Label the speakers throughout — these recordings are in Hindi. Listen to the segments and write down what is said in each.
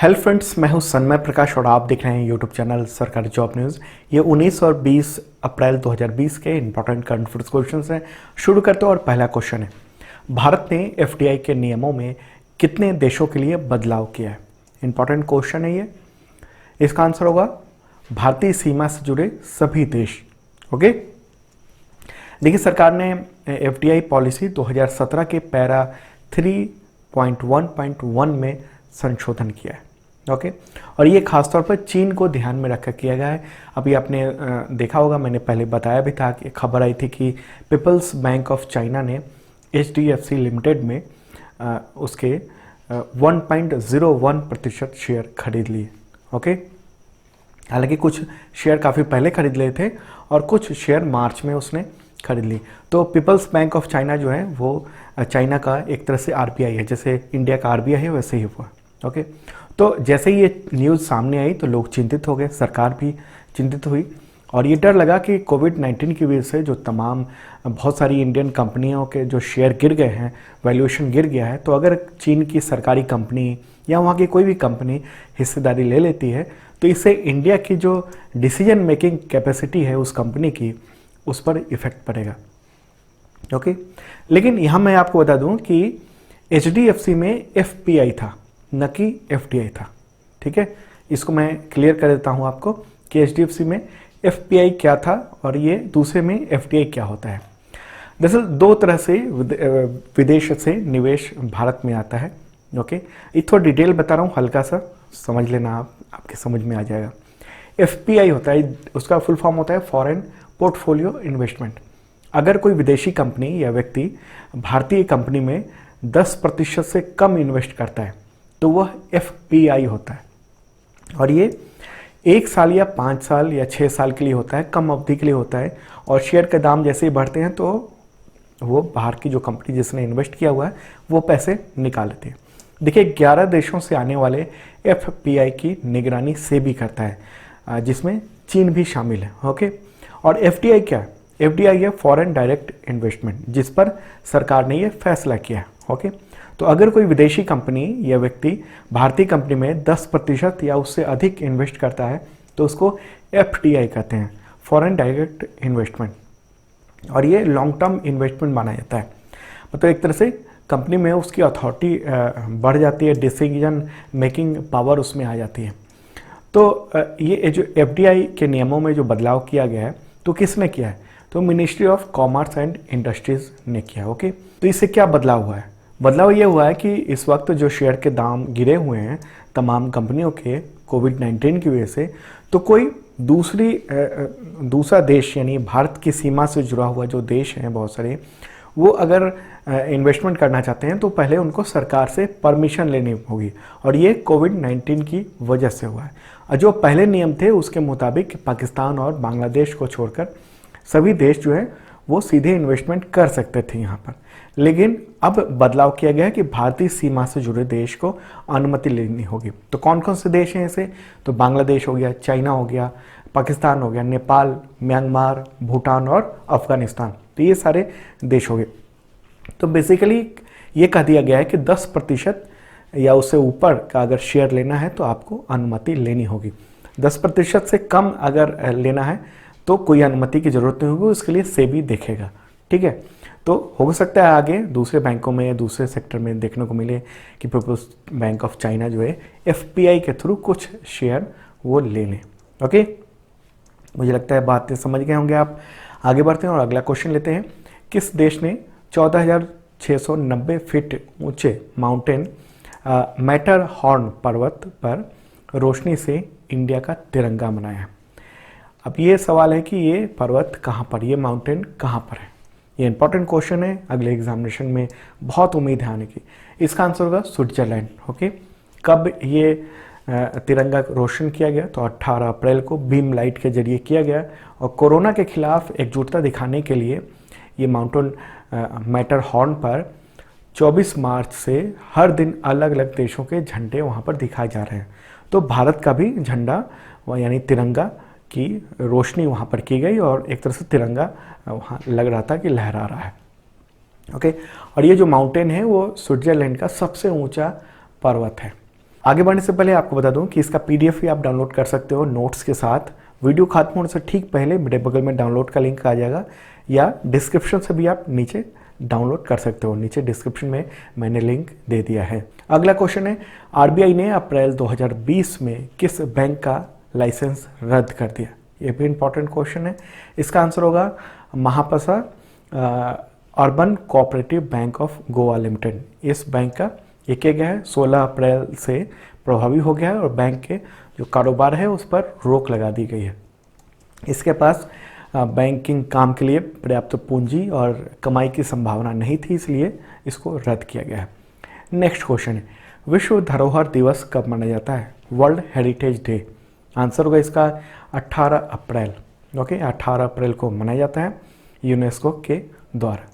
Speaker 1: हेलो फ्रेंड्स, मैं हूं सन्मय प्रकाश और आप देख रहे हैं यूट्यूब चैनल सरकारी जॉब न्यूज़। ये 19 और 20 अप्रैल 2020 के इंपॉर्टेंट करंट अफेयर्स क्वेश्चंस हैं। शुरू करते हैं और पहला क्वेश्चन है, भारत ने एफडीआई के नियमों में कितने देशों के लिए बदलाव किया है? इंपॉर्टेंट क्वेश्चन है ये। इसका आंसर होगा भारतीय सीमा से जुड़े सभी देश। ओके, देखिए सरकार ने एफडीआई पॉलिसी 2017 के पैरा 3.1.1 में संशोधन किया है। ओके, और ये खासतौर पर चीन को ध्यान में रखकर किया गया है। अभी आपने देखा होगा, मैंने पहले बताया भी था कि खबर आई थी कि पीपल्स बैंक ऑफ चाइना ने एचडीएफसी लिमिटेड में उसके 1.01% शेयर खरीद लिए। ओके, हालांकि कुछ शेयर काफ़ी पहले खरीद लिए थे और कुछ शेयर मार्च में उसने खरीद ली। तो पीपल्स बैंक ऑफ चाइना जो है वो चाइना का एक तरह से आरबीआई है, जैसे इंडिया का आरबीआई है वैसे ही हुआ। ओके, तो जैसे ही ये न्यूज़ सामने आई तो लोग चिंतित हो गए, सरकार भी चिंतित हुई और ये डर लगा कि कोविड-19 की वजह से जो तमाम बहुत सारी इंडियन कंपनियों के जो शेयर गिर गए हैं, वैल्यूएशन गिर गया है, तो अगर चीन की सरकारी कंपनी या वहाँ की कोई भी कंपनी हिस्सेदारी ले लेती है तो इससे इंडिया की जो डिसीजन मेकिंग कैपेसिटी है उस कंपनी की, उस पर इफेक्ट पड़ेगा। ओके, लेकिन यहाँ मैं आपको बता दूँ कि एचडीएफसी में एफपीआई था, न कि एफडीआई था। ठीक है, इसको मैं क्लियर कर देता हूँ आपको कि एचडीएफसी में एफपीआई क्या था और ये दूसरे में एफडीआई क्या होता है। दरअसल दो तरह से विदेश से निवेश भारत में आता है। ओके, ये थोड़ा डिटेल बता रहा हूँ, हल्का सा समझ लेना, आपके समझ में आ जाएगा। एफपीआई होता है, उसका फुल फॉर्म होता है फॉरेन पोर्टफोलियो इन्वेस्टमेंट। अगर कोई विदेशी कंपनी या व्यक्ति भारतीय कंपनी में 10% से कम इन्वेस्ट करता है तो वह एफपीआई होता है, और ये 1 साल या 5 साल या 6 साल के लिए होता है, कम अवधि के लिए होता है। और शेयर के दाम जैसे ही बढ़ते हैं तो वो बाहर की जो कंपनी जिसने इन्वेस्ट किया हुआ है वो पैसे निकाल लेते हैं। देखिए 11 देशों से आने वाले एफपीआई की निगरानी सेबी करता है, जिसमें चीन भी शामिल है। ओके, और एफडीआई क्या है? एफडीआई है फॉरेन डायरेक्ट इन्वेस्टमेंट, जिस पर सरकार ने ये फैसला किया है। ओके, तो अगर कोई विदेशी कंपनी या व्यक्ति भारतीय कंपनी में 10% या उससे अधिक इन्वेस्ट करता है तो उसको एफडीआई कहते हैं, फॉरेन डायरेक्ट इन्वेस्टमेंट, और ये लॉन्ग टर्म इन्वेस्टमेंट माना जाता है। मतलब एक तरह से कंपनी में उसकी अथॉरिटी बढ़ जाती है, डिसीजन मेकिंग पावर उसमें आ जाती है। तो ये जो एफडीआई के नियमों में जो बदलाव किया गया है तो किसने किया है? तो ministry of commerce and industries ने किया। ओके, तो इससे क्या बदलाव हुआ है? बदलाव ये हुआ है कि इस वक्त जो शेयर के दाम गिरे हुए हैं तमाम कंपनियों के कोविड-19 की वजह से, तो कोई दूसरा देश यानी भारत की सीमा से जुड़ा हुआ जो देश हैं बहुत सारे, वो अगर इन्वेस्टमेंट करना चाहते हैं तो पहले उनको सरकार से परमिशन लेनी होगी, और ये कोविड-19 की वजह से हुआ है। और जो पहले नियम थे उसके मुताबिक पाकिस्तान और बांग्लादेश को छोड़कर सभी देश जो है वो सीधे इन्वेस्टमेंट कर सकते थे यहाँ पर। लेकिन अब बदलाव किया गया है कि भारतीय सीमा से जुड़े देश को अनुमति लेनी होगी। तो कौन कौन से देश हैं ऐसे? तो बांग्लादेश हो गया, चाइना हो गया, पाकिस्तान हो गया, नेपाल, म्यांमार, भूटान और अफगानिस्तान, तो ये सारे देश हो गए। तो बेसिकली ये कह दिया गया है कि 10% या उससे ऊपर का अगर शेयर लेना है तो आपको अनुमति लेनी होगी। 10% से कम अगर लेना है तो कोई अनुमति की जरूरत नहीं होगी, उसके लिए सेबी देखेगा। ठीक है, तो हो सकता है आगे दूसरे बैंकों में, दूसरे सेक्टर में देखने को मिले कि पीपल्स बैंक ऑफ चाइना जो है एफपीआई के थ्रू कुछ शेयर वो ले लें। ओके, मुझे लगता है बातें समझ गए होंगे आप। आगे बढ़ते हैं और अगला क्वेश्चन लेते हैं। किस देश ने 14,690 फीट ऊंचे माउंटेन मैटर हॉर्न पर्वत पर रोशनी से इंडिया का तिरंगा बनाया? अब ये सवाल है कि ये पर्वत कहाँ पर, ये माउंटेन कहाँ पर है? ये इंपॉर्टेंट क्वेश्चन है, अगले एग्जामिनेशन में बहुत उम्मीद है आने की। इसका आंसर होगा स्विट्जरलैंड। ओके, कब ये तिरंगा रोशन किया गया? तो 18 अप्रैल को बीम लाइट के जरिए किया गया, और कोरोना के खिलाफ एकजुटता दिखाने के लिए ये माउंटेन मैटर हॉर्न पर 24 मार्च से हर दिन अलग अलग देशों के झंडे वहाँ पर दिखाए जा रहे हैं। तो भारत का भी झंडा यानी तिरंगा की रोशनी वहाँ पर की गई और एक तरह से तिरंगा वहाँ लग रहा था कि लहरा रहा है। ओके, और ये जो माउंटेन है वो स्विट्जरलैंड का सबसे ऊंचा पर्वत है। आगे बढ़ने से पहले आपको बता दूं कि इसका पीडीएफ भी आप डाउनलोड कर सकते हो नोट्स के साथ। वीडियो खत्म होने से ठीक पहले मेरे बगल में डाउनलोड का लिंक आ जाएगा, या डिस्क्रिप्शन से भी आप नीचे डाउनलोड कर सकते हो। नीचे डिस्क्रिप्शन में मैंने लिंक दे दिया है। अगला क्वेश्चन है, आरबीआई ने अप्रैल 2020 में किस बैंक का लाइसेंस रद्द कर दिया? ये भी इंपॉर्टेंट क्वेश्चन है। इसका आंसर होगा Mhapsa urban cooperative bank of Goa limited. इस बैंक का ये किया गया है 16 अप्रैल से प्रभावी हो गया है और बैंक के जो कारोबार है उस पर रोक लगा दी गई है। इसके पास बैंकिंग काम के लिए पर्याप्त पूंजी और कमाई की संभावना नहीं थी, इसलिए इसको रद्द किया गया है। नेक्स्ट क्वेश्चन है, विश्व धरोहर दिवस कब मनाया जाता है? World heritage day. आंसर होगा इसका 18 अप्रैल। ओके, 18 अप्रैल को मनाया जाता है यूनेस्को के द्वारा।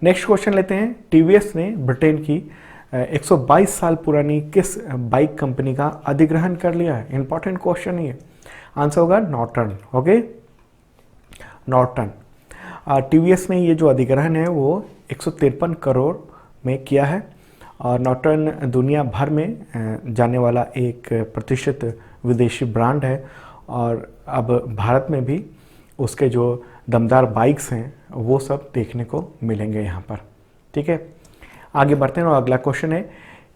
Speaker 1: नेक्स्ट क्वेश्चन लेते हैं, टीवीएस ने ब्रिटेन की 122 साल पुरानी किस बाइक कंपनी का अधिग्रहण कर लिया है? इंपॉर्टेंट क्वेश्चन ये। आंसर होगा नॉर्टन। Okay, Norton. टीवीएस ने ये जो अधिग्रहण है वो 153 करोड़ में किया है और नॉर्टन दुनिया भर में जाने वाला एक प्रतिष्ठित विदेशी ब्रांड है और अब भारत में भी उसके जो दमदार बाइक्स हैं वो सब देखने को मिलेंगे यहाँ पर। ठीक है, आगे बढ़ते हैं और अगला क्वेश्चन है,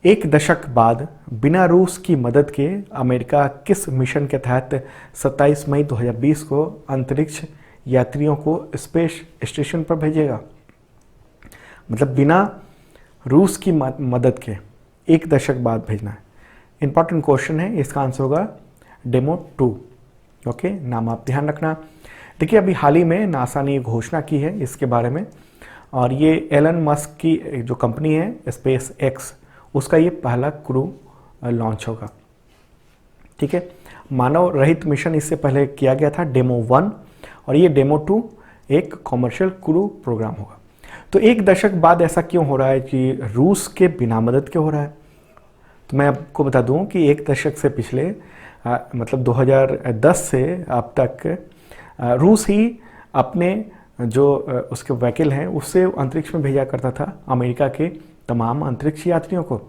Speaker 1: एक दशक बाद बिना रूस की मदद के अमेरिका किस मिशन के तहत 27 मई 2020 को अंतरिक्ष यात्रियों को स्पेस स्टेशन पर भेजेगा? मतलब बिना रूस की मदद के एक दशक बाद भेजना है। इंपॉर्टेंट क्वेश्चन है, इसका आंसर होगा डेमो 2। ओके, नाम आप ध्यान रखना। देखिए, अभी हाल ही में नासा ने घोषणा की है इसके बारे में और ये एलन मस्क की जो कंपनी है स्पेस एक्स, उसका ये पहला क्रू लॉन्च होगा। ठीक है, मानव रहित मिशन इससे पहले किया गया था डेमो 1 और ये डेमो 2 एक कॉमर्शियल क्रू प्रोग्राम होगा। तो एक दशक बाद ऐसा क्यों हो रहा है कि रूस के बिना मदद के हो रहा है? तो मैं आपको बता दूं कि एक दशक से पिछले मतलब 2010 से अब तक रूस ही अपने जो उसके वकील हैं उससे अंतरिक्ष में भेजा करता था अमेरिका के तमाम अंतरिक्ष यात्रियों को।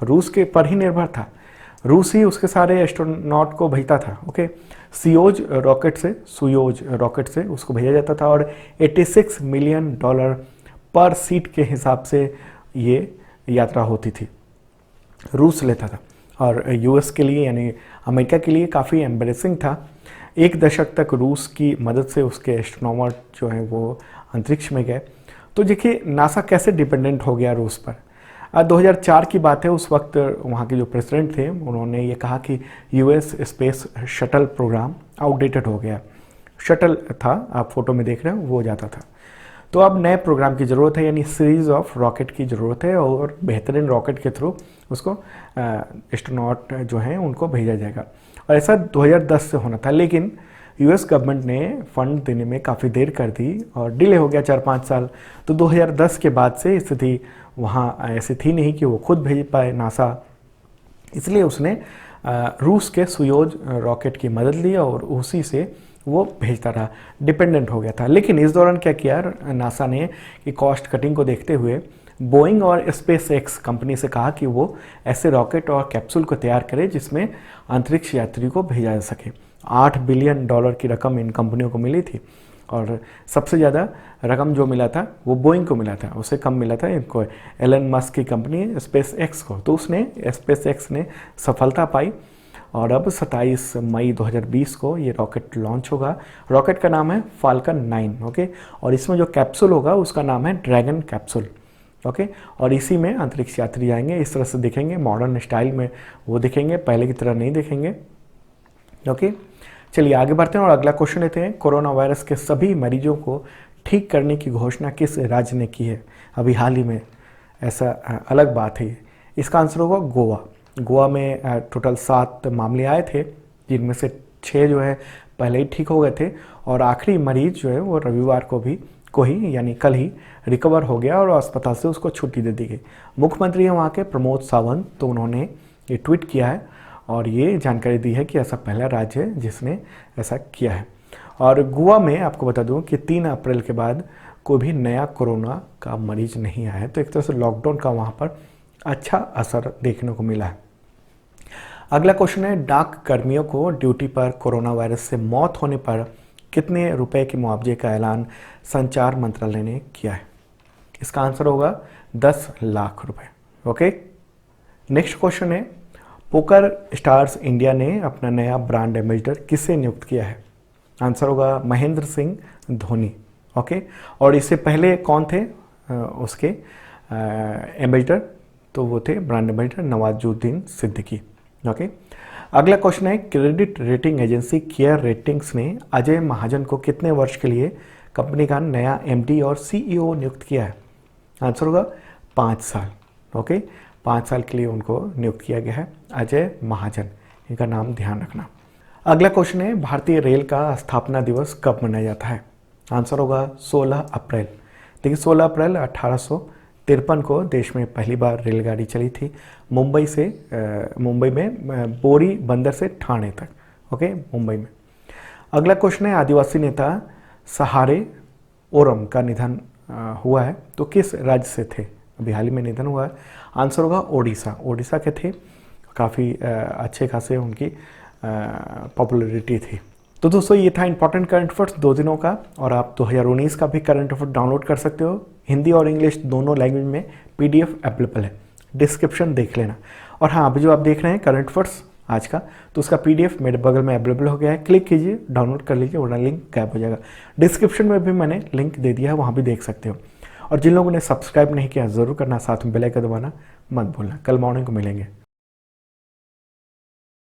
Speaker 1: रूस के पर ही निर्भर था, रूस ही उसके सारे एस्ट्रोनॉट को भेजता था। ओके, सुयोज रॉकेट से उसको भेजा जाता था और $86 मिलियन पर सीट के हिसाब से ये यात्रा होती थी, रूस लेता था। और यूएस के लिए यानी अमेरिका के लिए काफ़ी एम्बेरेसिंग था। एक दशक तक रूस की मदद से उसके एस्ट्रोनॉट जो हैं वो अंतरिक्ष में गए। तो देखिए नासा कैसे डिपेंडेंट हो गया रूस पर। 2004 की बात है, उस वक्त वहाँ के जो प्रेसिडेंट थे उन्होंने ये कहा कि US space shuttle programme outdated हो गया। शटल था, आप फोटो में देख रहे हो, वो जाता था। तो अब नए प्रोग्राम की ज़रूरत है, यानी सीरीज ऑफ रॉकेट की ज़रूरत है और बेहतरीन रॉकेट के थ्रू उसको एस्ट्रोनॉट जो हैं उनको भेजा जाएगा। और ऐसा 2010 से होना था, लेकिन यूएस गवर्नमेंट ने फंड देने में काफ़ी देर कर दी और डिले हो गया 4-5 साल। तो 2010 के बाद से स्थिति वहाँ ऐसी थी नहीं कि वो खुद भेज पाए नासा, इसलिए उसने रूस के सुयोज रॉकेट की मदद ली और उसी से वो भेजता रहा, डिपेंडेंट हो गया था। लेकिन इस दौरान क्या किया नासा ने कि कॉस्ट कटिंग को देखते हुए बोइंग और स्पेस एक्स कंपनी से कहा कि वो ऐसे रॉकेट और कैप्सूल को तैयार करे जिसमें अंतरिक्ष यात्री को भेजा जा सके। $8 बिलियन की रकम इन कंपनियों को मिली थी और सबसे ज़्यादा रकम जो मिला था वो बोइंग को मिला था, उससे कम मिला था इनको एलन मस्क की कंपनी स्पेस एक्स को। तो उसने स्पेस एक्स ने सफलता पाई और अब 27 मई 2020 को ये रॉकेट लॉन्च होगा। रॉकेट का नाम है फाल्कन 9। ओके, और इसमें जो कैप्सूल होगा उसका नाम है ड्रैगन कैप्सूल। ओके, और इसी में अंतरिक्ष यात्री आएंगे, इस तरह से दिखेंगे, मॉडर्न स्टाइल में वो दिखेंगे, पहले की तरह नहीं दिखेंगे। ओके, चलिए आगे बढ़ते हैं और अगला क्वेश्चन लेते हैं। कोरोना वायरस के सभी मरीजों को ठीक करने की घोषणा किस राज्य ने की है अभी हाल ही में? ऐसा अलग बात है। इसका आंसर होगा गोवा। गोवा में टोटल 7 मामले आए थे, जिनमें से 6 जो है पहले ही ठीक हो गए थे और आखिरी मरीज जो है वो रविवार को ही यानी कल ही रिकवर हो गया और अस्पताल से उसको छुट्टी दे दी गई। मुख्यमंत्री हैं वहाँ के प्रमोद सावंत, तो उन्होंने ये ट्वीट किया है और ये जानकारी दी है कि ऐसा पहला राज्य है जिसने ऐसा किया है। और गोवा में आपको बता दूं कि 3 अप्रैल के बाद कोई भी नया कोरोना का मरीज नहीं आया है, तो एक तरह से लॉकडाउन का वहाँ पर अच्छा असर देखने को मिला है। अगला क्वेश्चन है, डाक कर्मियों को ड्यूटी पर कोरोना वायरस से मौत होने पर कितने रुपए के मुआवजे का ऐलान संचार मंत्रालय ने किया है? इसका आंसर होगा 10 लाख रुपए। ओके, नेक्स्ट क्वेश्चन है, पोकर स्टार्स इंडिया ने अपना नया ब्रांड एम्बेसडर किसे नियुक्त किया है? आंसर होगा महेंद्र सिंह धोनी। ओके, और इससे पहले कौन थे उसके एम्बेसडर? तो वो थे brand ambassador Nawazuddin Siddiqui. Okay, अगला क्वेश्चन है, credit rating agency care ratings ने अजय महाजन को कितने वर्ष के लिए कंपनी का नया एमडी और सीईओ नियुक्त किया है? आंसर होगा 5 साल। ओके, 5 साल के लिए उनको नियुक्त किया गया है, अजय महाजन, इनका नाम ध्यान रखना। अगला क्वेश्चन है, भारतीय रेल का स्थापना दिवस कब मनाया जाता है? आंसर होगा 16 अप्रैल। देखिए 16 अप्रैल 1853 को देश में पहली बार रेलगाड़ी चली थी मुंबई में बोरी बंदर से ठाणे तक। ओके, मुंबई में। अगला क्वेश्चन है, आदिवासी नेता सहारे ओरम का निधन हुआ है, तो किस राज्य से थे? अभी हाल ही में निधन हुआ है। आंसर होगा ओडिशा के थे, काफ़ी अच्छे खासे उनकी पॉपुलैरिटी थी। तो दोस्तों ये था इंपॉर्टेंट करंट अफेयर्स 2 दिनों का, और आप 2019 का भी करंट अफेयर डाउनलोड कर सकते हो। हिंदी और इंग्लिश दोनों लैंग्वेज में पीडीएफ अवेलेबल है, डिस्क्रिप्शन देख लेना। और हाँ, अभी जो आप देख रहे हैं करंट अफेयर्स आज का, तो उसका पीडीएफ मेरे बगल में अवेलेबल हो गया है, क्लिक कीजिए, डाउनलोड कर लीजिए, वरना लिंक गायब हो जाएगा। डिस्क्रिप्शन में भी मैंने लिंक दे दिया है, वहाँ भी देख सकते हो। और जिन लोगों ने सब्सक्राइब नहीं किया ज़रूर करना, साथ में बेल आइकन दबाना मत भूलना। कल मॉर्निंग को मिलेंगे।